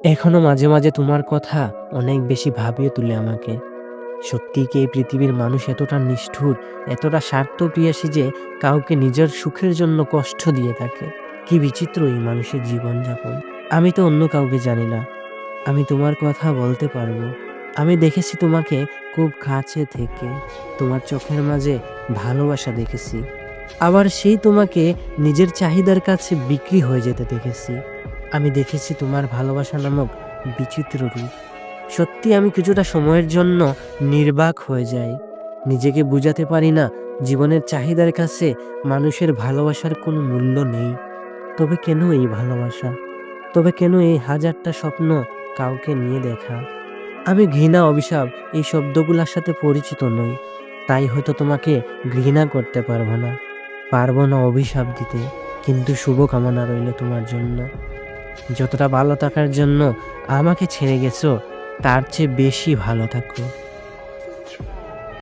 এখনো মাঝে, মাঝে তোমার কথা অনেক বেশি ভাবিয়ে তোলে আমাকে। সত্যিই কি এই পৃথিবীর মানুষ এতটা নিষ্ঠুর, এতটা স্বার্থপ্রিয়াসী যে কাউকে নিজের সুখের জন্য কষ্ট দিয়ে থাকে? কি বিচিত্র এই মানুষের জীবনযাপন। আমি তো অন্য কাউকে জানি না। আমি তোমার কথা বলতে পারবো। আমি দেখেছি তোমাকে খুব কাছে থেকে। তোমার চোখের মাঝে ভালোবাসা দেখেছি। আবার সেই তোমাকে নিজের চাহিদার কাছে বিক্রি হয়ে যেতে দেখেছি। আমি দেখেছি তোমার ভালোবাসা নামক বিচিত্র রূপ। সত্যি আমি কিছুটা সময়ের জন্য নির্বাক হয়ে যাই। নিজেকে বুঝাতে পারি না জীবনের চাহিদার কাছে মানুষের ভালোবাসার কোনো মূল্য নেই। তবে কেন এই ভালোবাসা? তবে কেন এই হাজারটা স্বপ্ন কাউকে নিয়ে দেখা? আমি ঘৃণা, অভিশাপ এই শব্দগুলার সাথে পরিচিত নই। তাই হয়তো তোমাকে ঘৃণা করতে পারবো না। পারবো না অভিশাপ দিতে। কিন্তু শুভকামনা রইল তোমার জন্য। যতটা ভালো থাকার জন্য আমাকে ছেড়ে গেছো, তার চেয়ে বেশি ভালো থাকো।